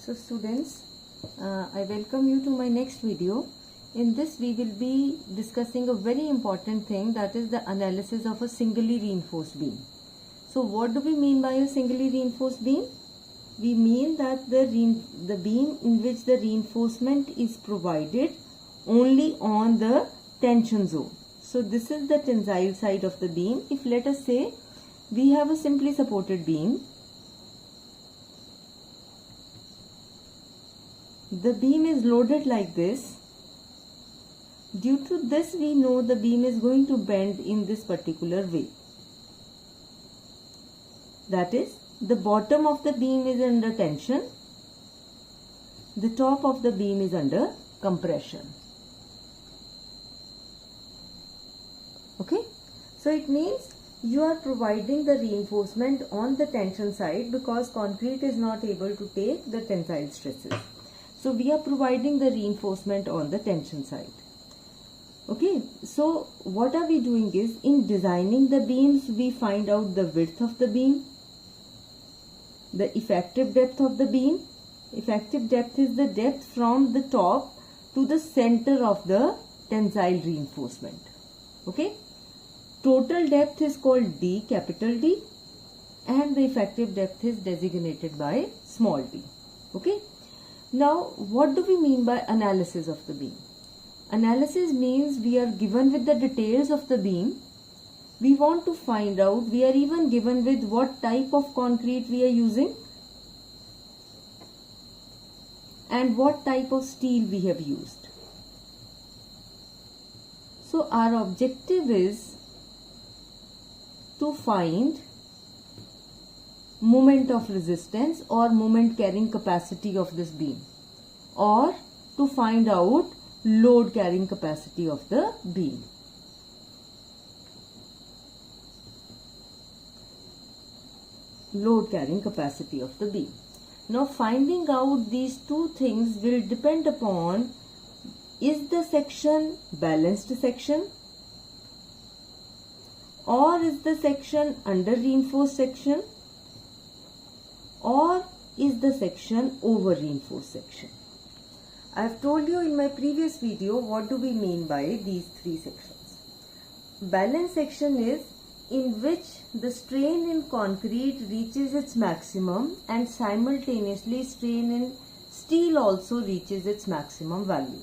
So students, I welcome you to my next video. In this we will be discussing a very important thing, that is the analysis of a singly reinforced beam. So what do we mean by a singly reinforced beam? We mean that the beam in which the reinforcement is provided only on the tension zone. So this is the tensile side of the beam. If let us say we have a simply supported beam, the beam is loaded like this. Due to this, we know the beam is going to bend in this particular way. That is, the bottom of the beam is under tension, the top of the beam is under compression. Okay, so it means you are providing the reinforcement on the tension side because concrete is not able to take the tensile stresses. So we are providing the reinforcement on the tension side. Okay, so what are we doing is, in designing the beams, we find out the width of the beam, the effective depth of the beam. Effective depth is the depth from the top to the center of the tensile reinforcement. Okay, total depth is called D, capital D, and the effective depth is designated by small d. Okay. Now, what do we mean by analysis of the beam? Analysis means we are given with the details of the beam. We want to find out, we are even given with what type of concrete we are using and what type of steel we have used. So, our objective is to find moment of resistance or moment carrying capacity of this beam, or to find out load carrying capacity of the beam. Load carrying capacity of the beam. Now finding out these two things will depend upon, is the section balanced section or is the section under reinforced section, or is the section over reinforced section. I have told you in my previous video what do we mean by these three sections. Balanced section is in which the strain in concrete reaches its maximum and simultaneously strain in steel also reaches its maximum value.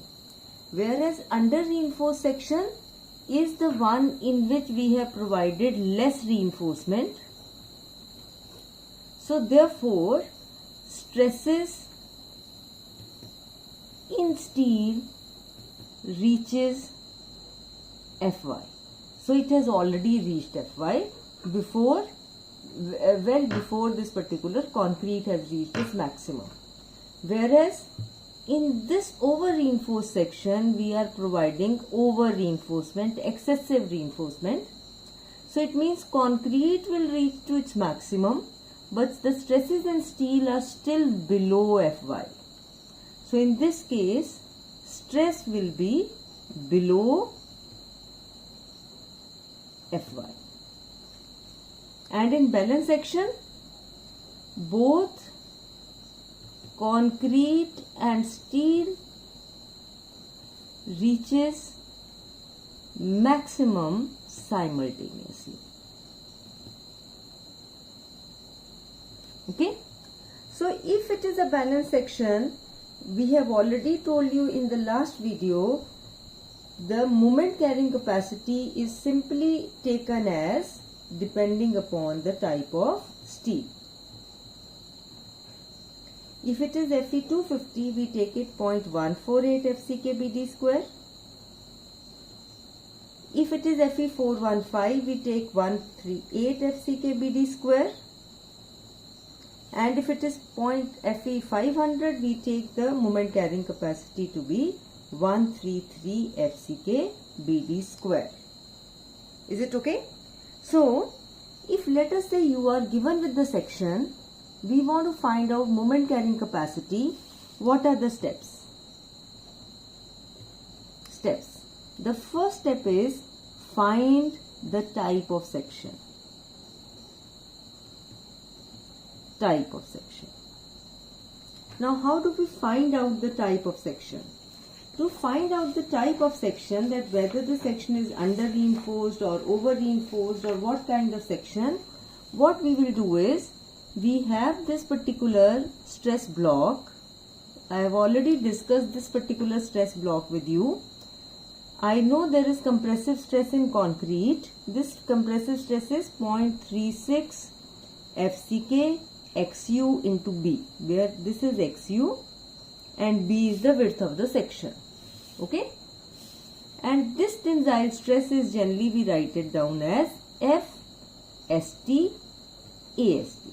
Whereas under reinforced section is the one in which we have provided less reinforcement. So therefore, stresses in steel reaches Fy. So it has already reached Fy before, well before this particular concrete has reached its maximum. Whereas in this over reinforced section, we are providing over reinforcement, excessive reinforcement. So it means concrete will reach to its maximum, but the stresses in steel are still below Fy. So in this case, stress will be below Fy. And in balance section, both concrete and steel reaches maximum simultaneously. Okay, so if it is a balanced section, we have already told you in the last video, the moment carrying capacity is simply taken as depending upon the type of steel. If it is Fe250, we take it 0.148 FCKBD square. If it is Fe415, we take 138 FCKBD square. And if it is Fe500, we take the moment carrying capacity to be 133 FCKBD square. Is it okay? So, if let us say you are given with the section, we want to find out moment carrying capacity, what are the steps? Steps. The first step is find the type of section. Now how do we find out the type of section? To find out the type of section, that whether the section is under reinforced or over reinforced or what kind of section, what we will do is, we have this particular stress block. I have already discussed this particular stress block with you. I know there is compressive stress in concrete. This compressive stress is 0.36 FCK XU into B, where this is XU and B is the width of the section. Okay, and this tensile stress is generally we write it down as FST AST.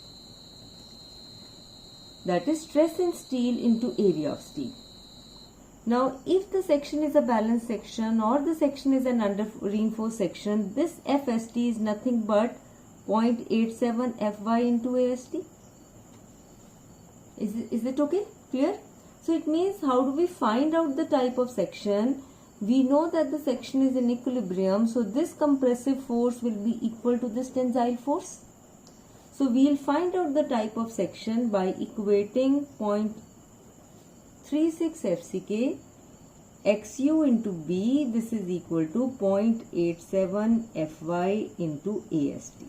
That is stress in steel into area of steel. Now, if the section is a balanced section or the section is an under reinforced section, this FST is nothing but 0.87 FY into AST. Is it okay? Clear? So it means, how do we find out the type of section? We know that the section is in equilibrium, so this compressive force will be equal to this tensile force. So we will find out the type of section by equating 0.36 FCK XU into B. This is equal to 0.87 FY into AST.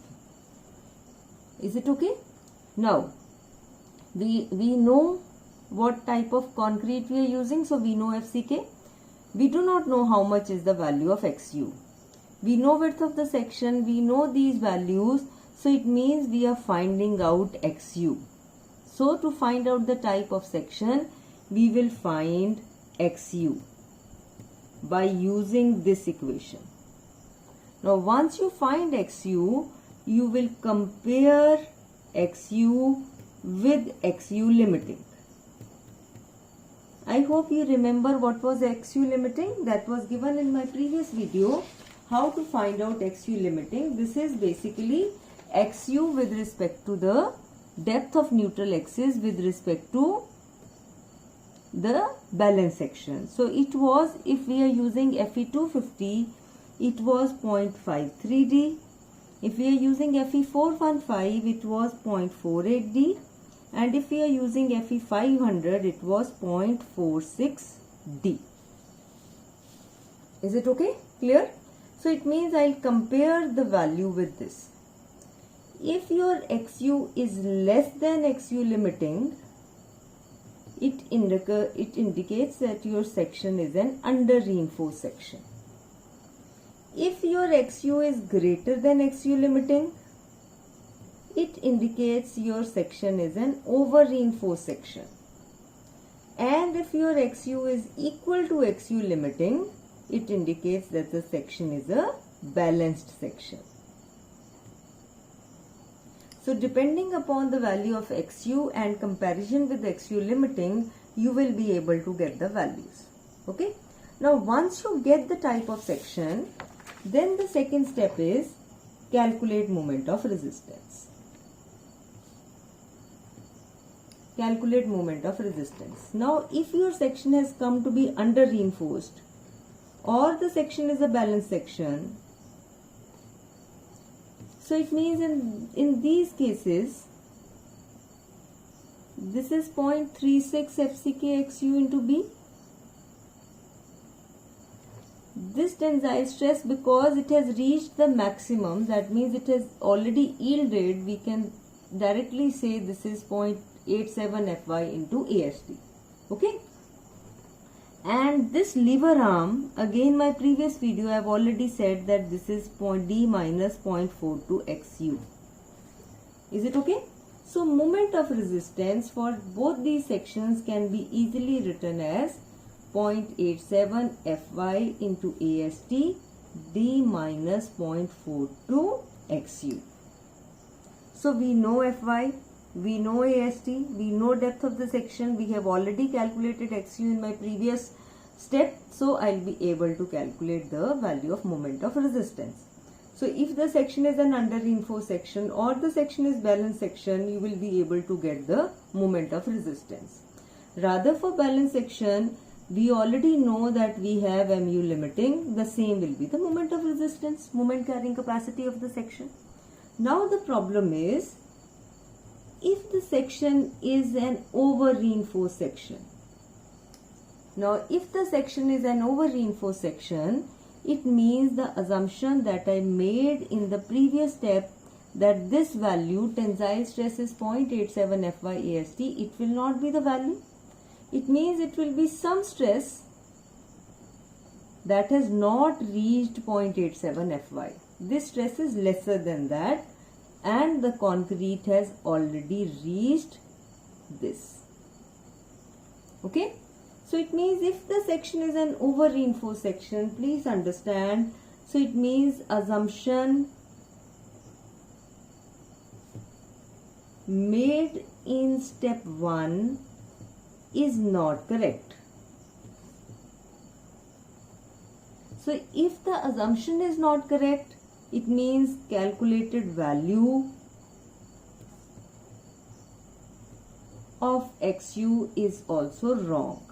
Is it okay? Now, we know what type of concrete we are using, so we know FCK. We do not know how much is the value of XU. We know width of the section, we know these values, so it means we are finding out XU. So to find out the type of section, we will find XU by using this equation. Now once you find XU, you will compare XU with XU limiting. I hope you remember what was XU limiting. That was given in my previous video, how to find out XU limiting. This is basically XU with respect to the depth of neutral axis with respect to the balance section. So it was, if we are using Fe250, it was 0.53D. If we are using Fe415, it was 0.48D. And if we are using Fe500, it was 0.46D. Is it okay? Clear? So it means I'll compare the value with this. If your XU is less than XU limiting, it indicates that your section is an under reinforced section. If your XU is greater than XU limiting, it indicates your section is an over reinforced section. And if your XU is equal to XU limiting, it indicates that the section is a balanced section. So depending upon the value of XU and comparison with XU limiting, you will be able to get the values. Okay. Now once you get the type of section, then the second step is calculate moment of resistance. Calculate moment of resistance. Now if your section has come to be under reinforced or the section is a balanced section, so it means in these cases, this is 0.36 FCK XU into B. This tensile stress, because it has reached the maximum, that means it has already yielded, we can directly say this is 0.87 Fy into AST. Okay. And this lever arm, again my previous video I have already said that this is D minus 0.42 XU. Is it okay? So moment of resistance for both these sections can be easily written as 0.87 Fy into AST D minus 0.42 XU. So we know Fy, we know AST, we know depth of the section, we have already calculated XU in my previous step, so I'll be able to calculate the value of moment of resistance. So if the section is an under reinforced section or the section is balanced section, you will be able to get the moment of resistance. Rather for balanced section, we already know that we have Mu limiting, the same will be the moment of resistance, moment carrying capacity of the section. Now the problem is, if the section is an over reinforced section, now if the section is an over reinforced section, it means the assumption that I made in the previous step that this value tensile stress is 0.87 FY/AST, it will not be the value. It means it will be some stress that has not reached 0.87 FY. This stress is lesser than that and the concrete has already reached this. Okay? So it means if the section is an over reinforced section, please understand, so it means assumption made in step 1 is not correct. So if the assumption is not correct, it means calculated value of XU is also wrong.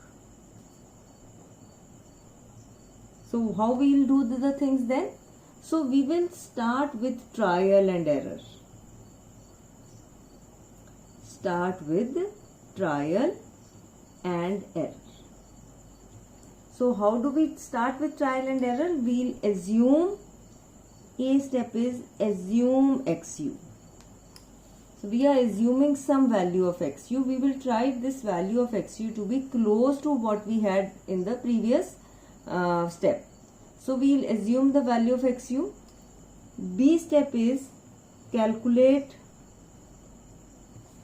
So how we will do the things then? So we will start with trial and error. Start with trial and error. So how do we start with trial and error? We'll assume, A step is assume XU. So we are assuming some value of XU. We will try this value of XU to be close to what we had in the previous step. So we will assume the value of XU. B step is calculate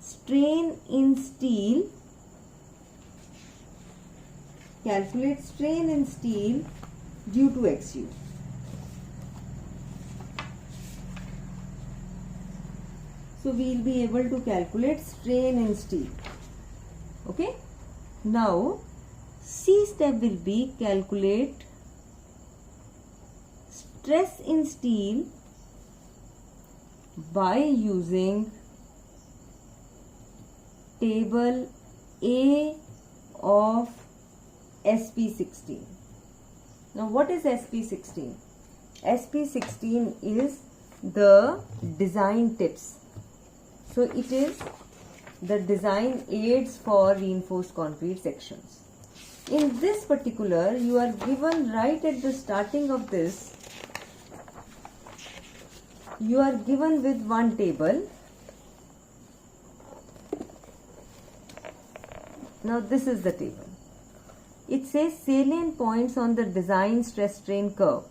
strain in steel. Calculate strain in steel due to XU. So we will be able to calculate strain in steel. Okay. Now C step will be calculate stress in steel by using table A of SP16. Now what is SP16? SP16 is the design tips. So it is the design aids for reinforced concrete sections. In this particular, you are given right at the starting of this, you are given with one table. Now this is the table. It says salient points on the design stress strain curve.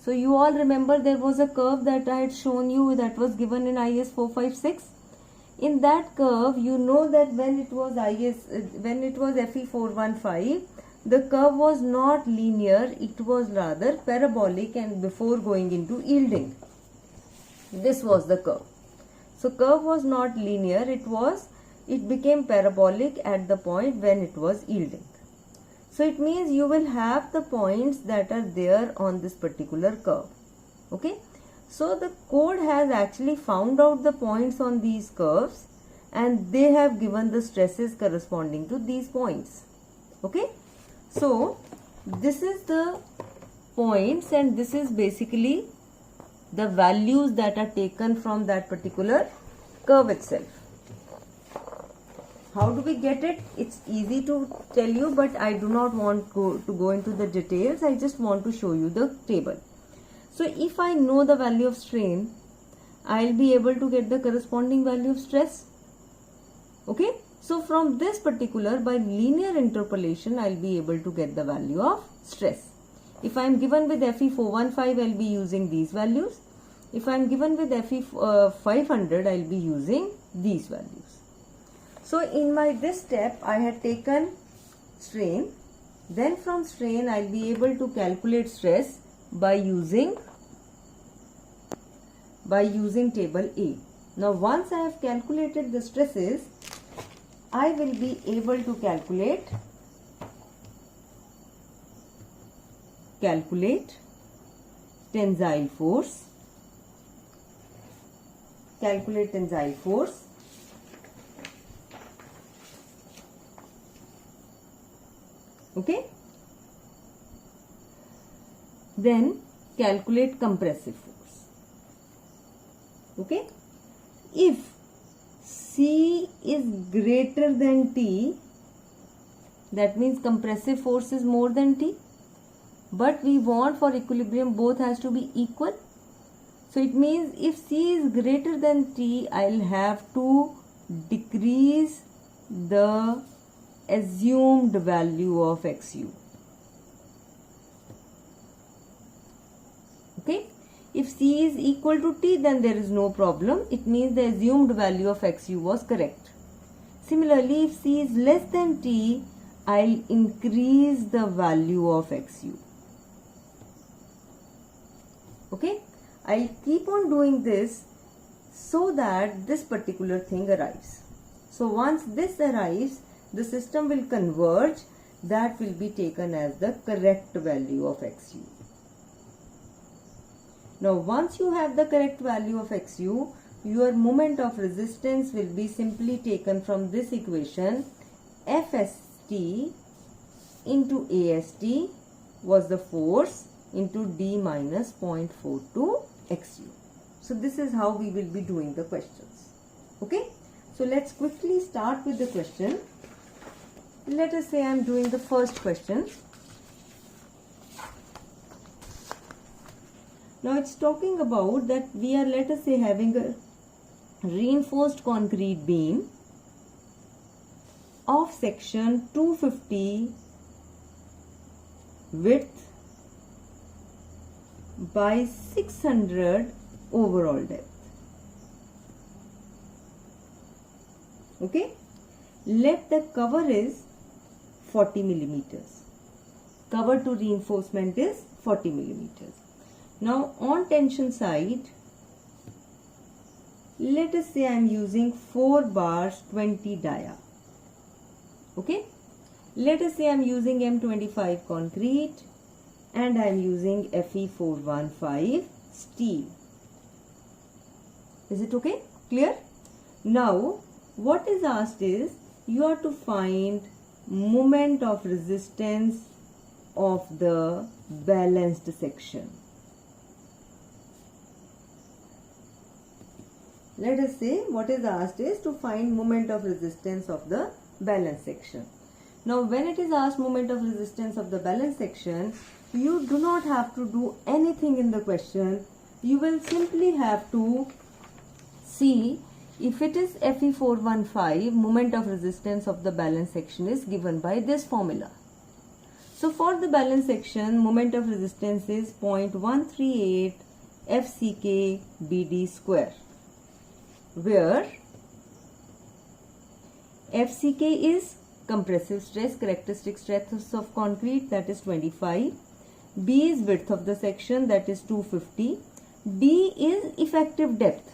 So you all remember there was a curve that I had shown you that was given in IS 456. In that curve, you know that when it was FE 415, the curve was not linear, it was rather parabolic and before going into yielding. This was the curve. So curve was not linear, it became parabolic at the point when it was yielding. So it means you will have the points that are there on this particular curve. Okay. So the code has actually found out the points on these curves and they have given the stresses corresponding to these points. Okay. So this is the points and this is basically the values that are taken from that particular curve itself. How do we get it? It's easy to tell you, but I do not want to go into the details. I just want to show you the table. So if I know the value of strain, I'll be able to get the corresponding value of stress. Okay. So from this particular, by linear interpolation, I'll be able to get the value of stress. If I am given with FE 415, I'll be using these values. If I am given with FE 500, I'll be using these values. So in this step, I had taken strain. Then from strain, I'll be able to calculate stress by using table A. Now once I have calculated the stresses, I will be able to calculate tensile force. Calculate tensile force. Okay. Then calculate compressive force. Okay. If C is greater than T, that means compressive force is more than T, but we want for equilibrium both has to be equal. So it means if C is greater than T, I'll have to decrease the assumed value of XU. Okay, if C is equal to T, then there is no problem. It means the assumed value of XU was correct. Similarly, if C is less than T, I'll increase the value of XU. Okay, I'll keep on doing this so that this particular thing arrives. So once this arrives, the system will converge. That will be taken as the correct value of XU. Now once you have the correct value of XU, your moment of resistance will be simply taken from this equation. FST into AST was the force into D minus 0.42 XU. So this is how we will be doing the questions. Okay, so let's quickly start with the question. Let us say I am doing the first question. Now it's talking about that we are, let us say, having a reinforced concrete beam of section 250 width by 600 overall depth. Okay, let the cover is 40 millimeters. Cover to reinforcement is 40 millimeters. Now on tension side, let us say I am using 4 bars 20 dia. Okay, let us say I am using M25 concrete and I am using Fe415 steel. Is it okay? Clear? Now what is asked is you are to find moment of resistance of the balanced section. Let us say what is asked is to find moment of resistance of the balanced section. Now when it is asked moment of resistance of the balanced section, you do not have to do anything in the question. You will simply have to see if it is Fe415, moment of resistance of the balanced section is given by this formula. So for the balanced section, moment of resistance is 0.138 FCK BD square, where FCK is compressive stress, characteristic stress of concrete, that is 25. B is width of the section, that is 250. D is effective depth.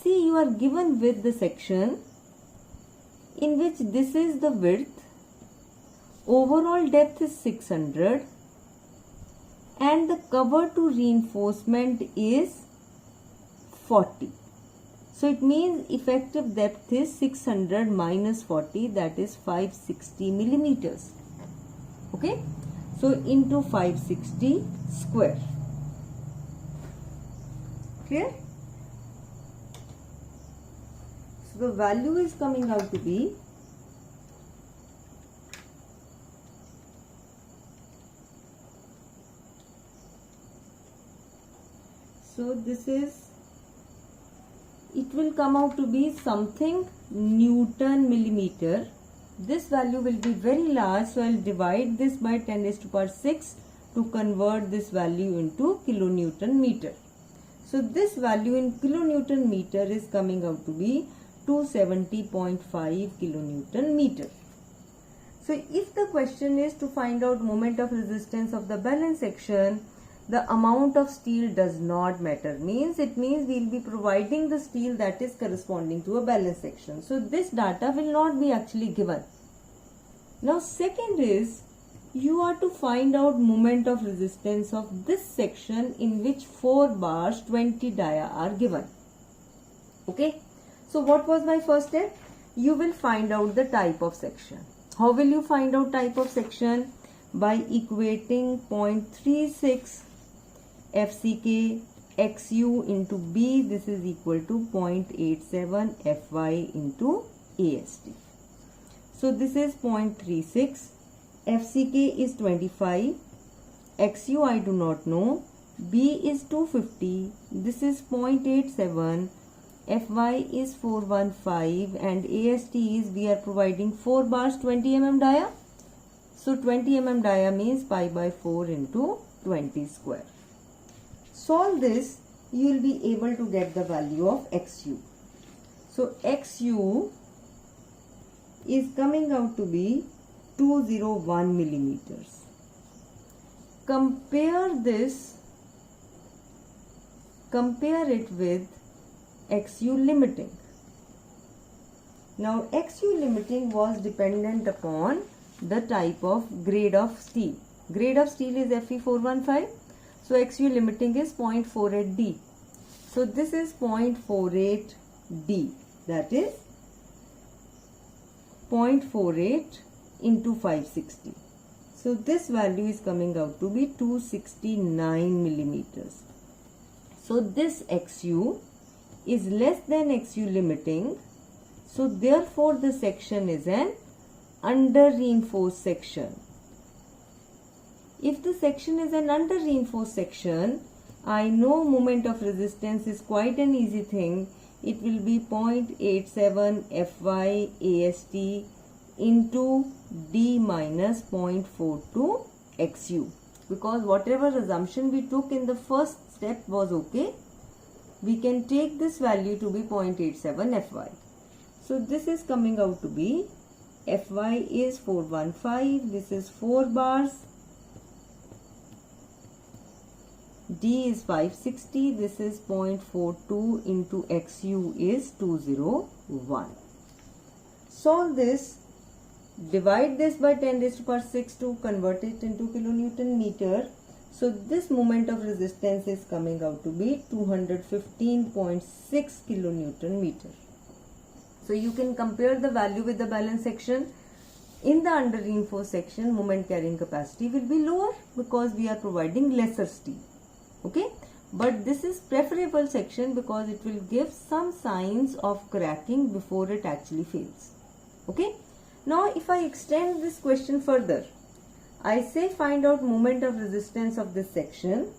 See, you are given with the section in which this is the width, overall depth is 600 and the cover to reinforcement is 40. So it means effective depth is 600 minus 40, that is 560 millimeters. Okay, so into 560 square. Clear? So the value is coming out to be it will come out to be something Newton millimeter. This value will be very large, so I will divide this by 10 raised to power 6 to convert this value into kilonewton meter. So this value in kilonewton meter is coming out to be 270.5 kilonewton meter. So if the question is to find out moment of resistance of the balanced section, the amount of steel does not matter. It means we will be providing the steel that is corresponding to a balanced section. So this data will not be actually given. Now second is you are to find out moment of resistance of this section in which 4 bars 20 dia are given. Okay. So what was my first step? You will find out the type of section. How will you find out type of section? By equating 0.36 FCK XU into B, this is equal to 0.87 FY into AST. So this is 0.36, FCK is 25, XU I do not know, B is 250, this is 0.87, FY is 415 and AST is, we are providing 4 bars 20 mm dia. So 20 mm dia means pi by 4 into 20 square. Solve this, you will be able to get the value of XU. So XU is coming out to be 201 millimeters. Compare it with XU limiting. Now XU limiting was dependent upon the type of grade of steel. Grade of steel is Fe415. So XU limiting is 0.48D. So this is 0.48D. That is 0.48 into 560. So this value is coming out to be 269 millimeters. So this XU is less than XU limiting. So therefore the section is an under reinforced section. If the section is an under reinforced section, I know moment of resistance is quite an easy thing. It will be 0.87 Fy AST into D minus 0.42 XU. Because whatever assumption we took in the first step was okay. We can take this value to be 0.87 Fy. So this is coming out to be Fy is 415. This is 4 bars. D is 560, this is 0.42 into XU is 201. Solve this, divide this by 10 raised to power 6 to convert it into kilonewton meter. So this moment of resistance is coming out to be 215.6 kilonewton meter. So you can compare the value with the balance section. In the under reinforced section, moment carrying capacity will be lower because we are providing lesser steel. Okay, but this is preferable section because it will give some signs of cracking before it actually fails. Okay, now if I extend this question further, I say find out moment of resistance of this section.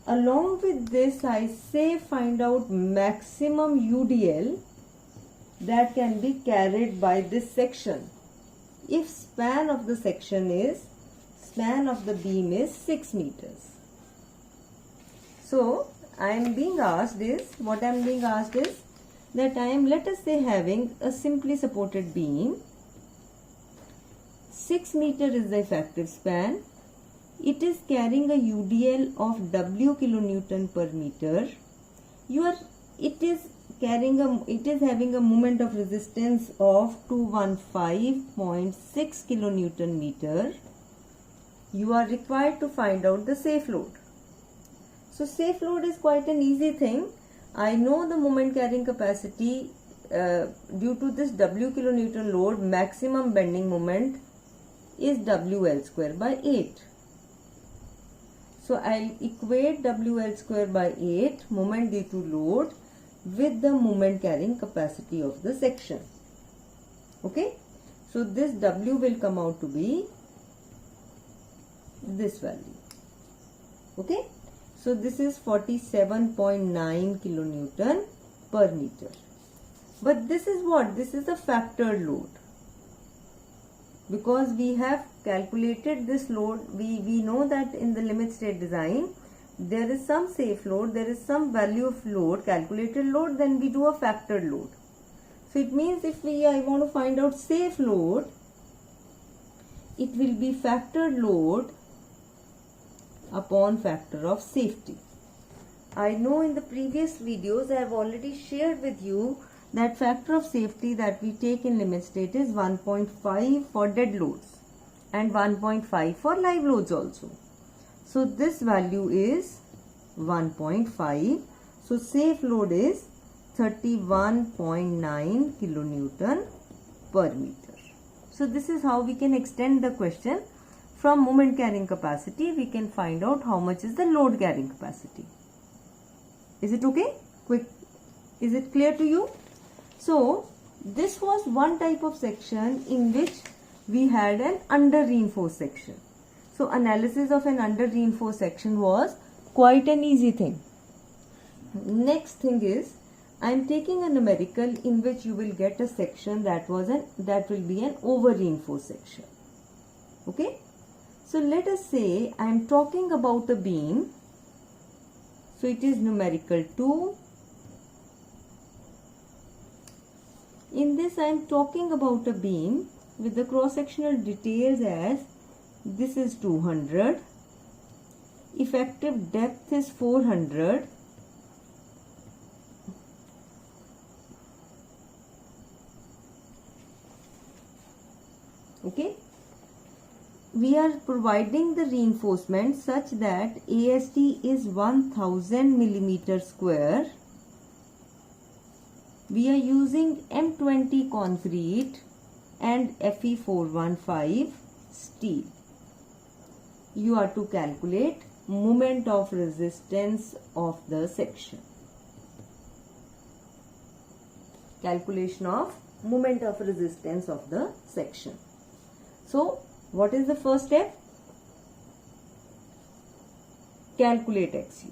Along with this, I say find out maximum UDL that can be carried by this section. If span of the beam is 6 meters. So I am being asked is that I am, let us say, having a simply supported beam. 6 meter is the effective span. It is carrying a UDL of W kilonewton per meter. It is having a moment of resistance of 215.6 kilonewton meter. You are required to find out the safe load. So safe load is quite an easy thing. I know the moment carrying capacity due to this W kilonewton load, maximum bending moment is WL square by 8. So I'll equate WL square by 8 moment due to load with the moment carrying capacity of the section. Okay. So this W will come out to be this value. Okay. So this is 47.9 kilonewton per meter. But this is what? This is a factored load. Because we have calculated this load, we know that in the limit state design, there is some safe load, there is some value of load, calculated load, then we do a factored load. So it means if I want to find out safe load, it will be factored load upon factor of safety. I know in the previous videos I have already shared with you that factor of safety that we take in limit state is 1.5 for dead loads and 1.5 for live loads also. So this value is 1.5. So safe load is 31.9 kilonewton per meter. So this is how we can extend the question. From moment carrying capacity, we can find out how much is the load carrying capacity. Is it okay? Quick. Is it clear to you? So this was one type of section in which we had an under reinforced section. So analysis of an under reinforced section was quite an easy thing. Next thing is, I am taking a numerical in which you will get a section that will be an over reinforced section. Okay. So let us say I am talking about a beam. So it is numerical 2. In this I am talking about a beam with the cross-sectional details as this is 200, effective depth is 400, okay. We are providing the reinforcement such that AST is 1000 millimeter square. We are using M20 concrete and Fe415 steel. You are to calculate moment of resistance of the section. Calculation of moment of resistance of the section. So what is the first step? Calculate XU.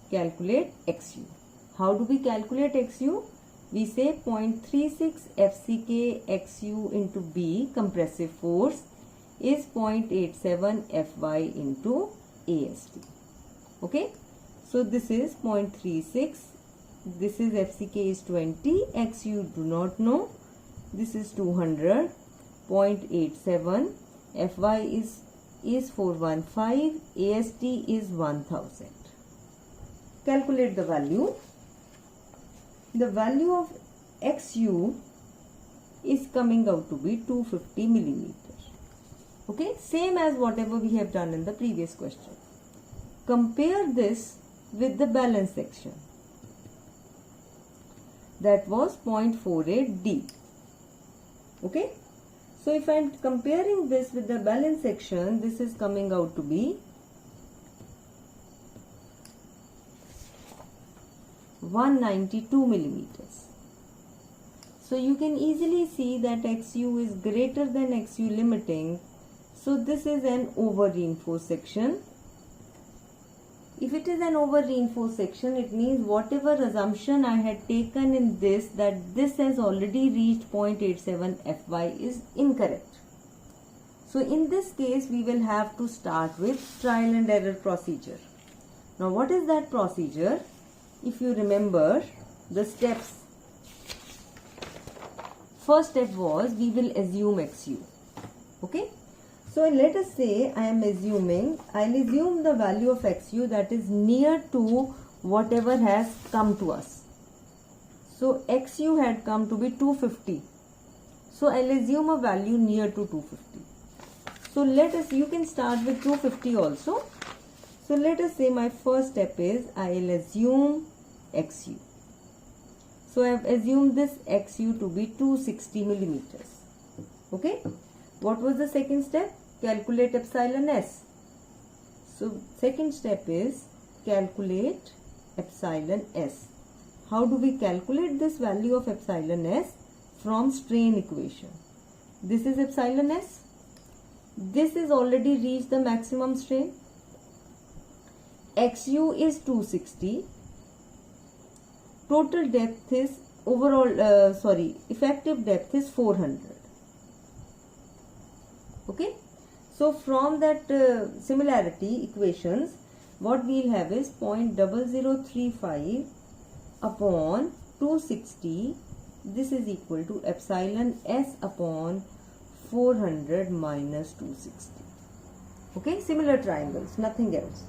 Calculate XU. How do we calculate XU? We say 0.36 FCK XU into B compressive force is 0.87 Fy into AST. Okay. So this is 0.36. This is FCK is 20. XU do not know. This is 200. 0.87. Fy is 415. AST is 1000. Calculate the value. The value of XU is coming out to be 250 millimeters. Okay, same as whatever we have done in the previous question. Compare this with the balance section. That was 0.48 D. Okay, so if I am comparing this with the balance section, this is coming out to be 192 millimeters. So you can easily see that XU is greater than XU limiting. So this is an over reinforced section. If it is an over reinforced section, it means whatever assumption I had taken in this, that this has already reached 0.87 Fy is incorrect. So in this case, we will have to start with trial and error procedure. Now what is that procedure? If you remember the steps, first step was we will assume XU. Okay. So let us say I'll assume the value of XU that is near to whatever has come to us. So XU had come to be 250. So I'll assume a value near to 250. So you can start with 250 also. So let us say my first step is I'll assume XU. So I have assumed this XU to be 260 millimeters. Okay. What was the second step? Calculate epsilon S. So second step is calculate epsilon S. How do we calculate this value of epsilon S? From strain equation. This is epsilon S. This is already reached the maximum strain. XU is 260. Total depth is effective depth is 400. Okay. So from that similarity equations, what we will have is 0.0035 upon 260. This is equal to epsilon S upon 400 minus 260. Okay, similar triangles, nothing else.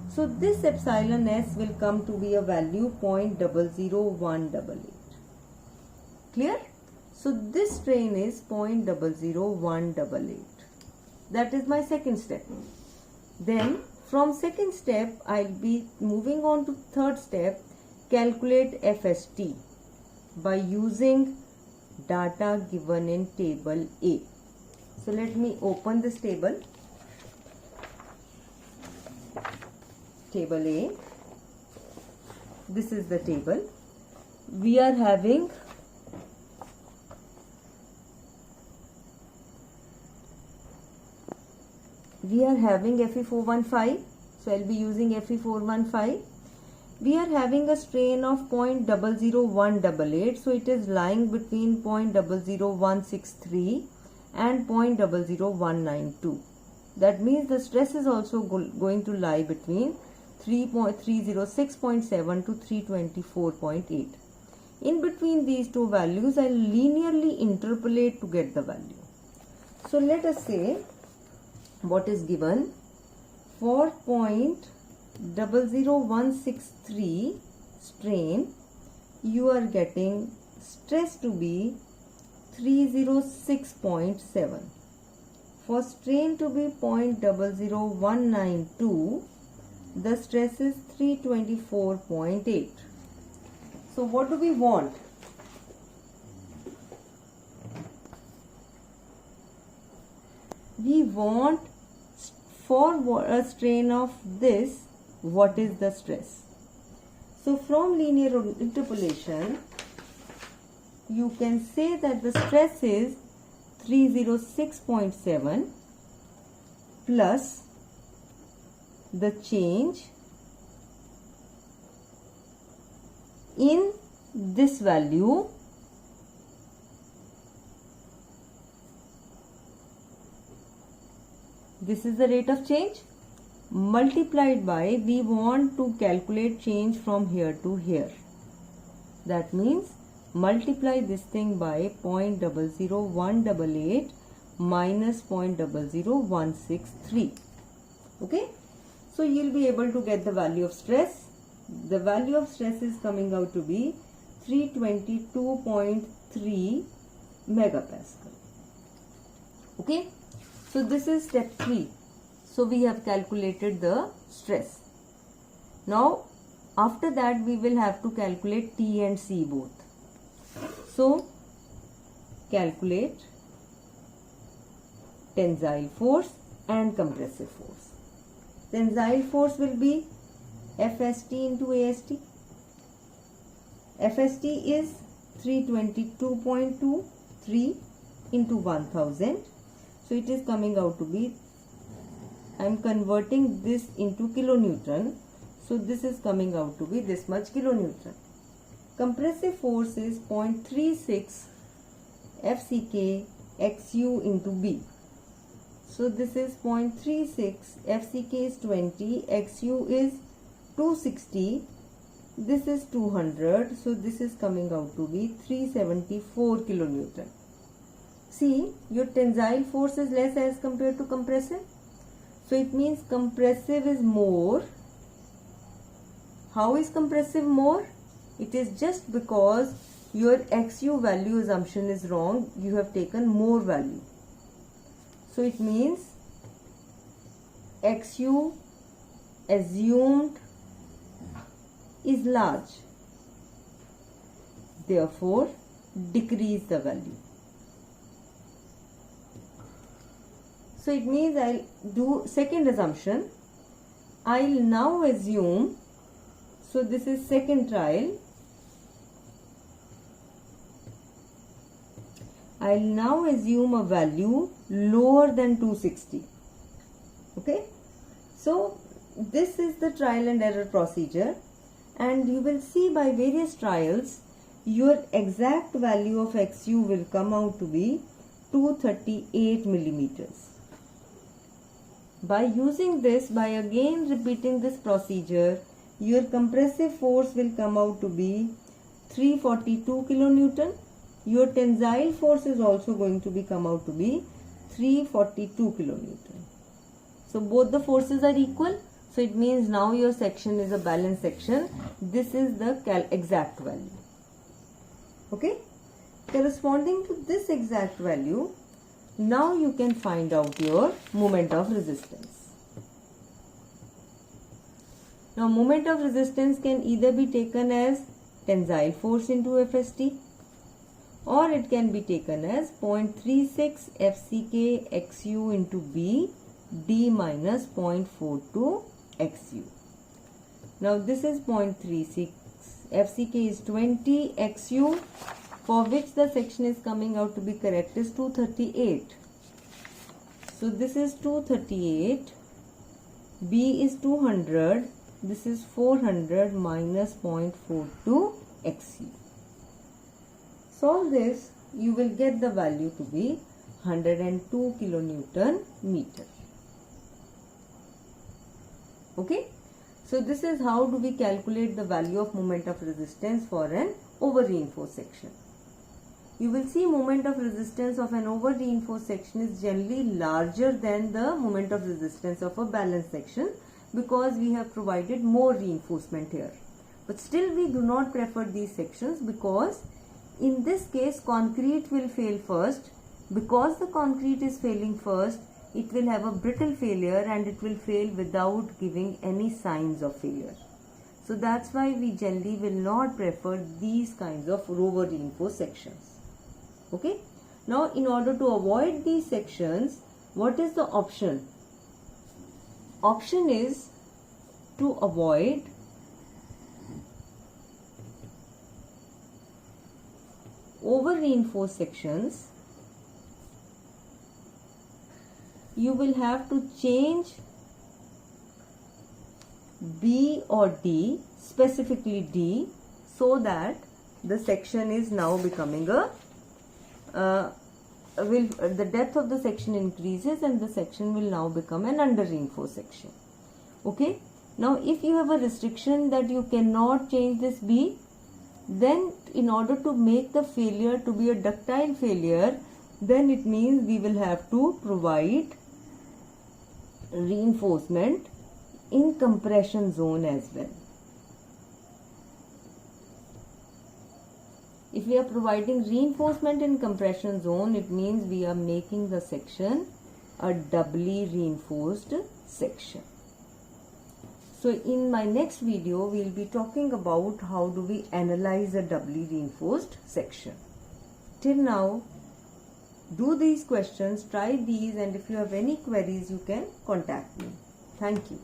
So this epsilon S will come to be a value 0.00188. Clear? So this strain is 0.00188. That is my second step. Then from second step, I'll be moving on to third step, calculate FST by using data given in table A. So let me open this table. Table A. this is the table. We are having Fe415, so I'll be using Fe415. We are having a strain of 0.00188, so it is lying between 0.00163 and 0.00192. That means the stress is also going to lie between 306.7 to 324.8. In between these two values, I'll linearly interpolate to get the value. So let us say what is given for 0.00163 strain, you are getting stress to be 306.7. For strain to be 0.00192, the stress is 324.8. So what do we want? We want for a strain of this, what is the stress? So from linear interpolation, you can say that the stress is 306.7 plus the change in this value this is the rate of change multiplied by, we want to calculate change from here to here. That means multiply this thing by 0.00188 minus 0.00163. Okay, so you'll be able to get the value of stress. The value of stress is coming out to be 322.3 megapascal. Okay, so this is step 3. So we have calculated the stress. Now after that we will have to calculate T and C both. So calculate tensile force and compressive force. Tensile force will be FST into AST. FST is 322.23 into 1000. So it is coming out to be, I am converting this into kilonewton. So this is coming out to be this much kilonewton. Compressive force is 0.36 FCK XU into B. So this is 0.36, FCK is 20, XU is 260, this is 200, so this is coming out to be 374 kilonewton. See, your tensile force is less as compared to compressive. So it means compressive is more. How is compressive more? It is just because your XU value assumption is wrong. You have taken more value. So it means XU assumed is large. Therefore, decrease the value. So it means I'll do second assumption. I'll now assume, so this is second trial. I'll now assume a value lower than 260. Okay. So this is the trial and error procedure, and you will see by various trials your exact value of XU will come out to be 238 millimeters. By using this, by again repeating this procedure, your compressive force will come out to be 342 kilonewton. Your tensile force is also going to be come out to be 342 kilonewton. So both the forces are equal. So it means now your section is a balanced section. This is the exact value. Okay. Corresponding to this exact value, now you can find out your moment of resistance. Now moment of resistance can either be taken as tensile force into FST, or it can be taken as 0.36 FCK XU into B D minus 0.42 XU. Now this is 0.36 FCK is 20, XU for which the section is coming out to be correct is 238. So this is 238, B is 200, this is 400 minus 0.42 XU. Solve this, you will get the value to be 102 kilonewton meter. Okay, so this is how do we calculate the value of moment of resistance for an over reinforced section. You will see moment of resistance of an over reinforced section is generally larger than the moment of resistance of a balanced section because we have provided more reinforcement here. But still we do not prefer these sections because in this case concrete will fail first. Because the concrete is failing first, it will have a brittle failure and it will fail without giving any signs of failure. So that's why we generally will not prefer these kinds of over reinforced sections. Okay. Now in order to avoid these sections, what is the option? Option is to avoid over reinforced sections. You will have to change B or D, specifically D, so that the section is now becoming the depth of the section increases and the section will now become an under reinforced section. Okay. Now if you have a restriction that you cannot change this B, then in order to make the failure to be a ductile failure, then it means we will have to provide reinforcement in compression zone as well. If we are providing reinforcement in compression zone, it means we are making the section a doubly reinforced section. So in my next video, we will be talking about how do we analyze a doubly reinforced section. Till now, do these questions, try these, and if you have any queries, you can contact me. Thank you.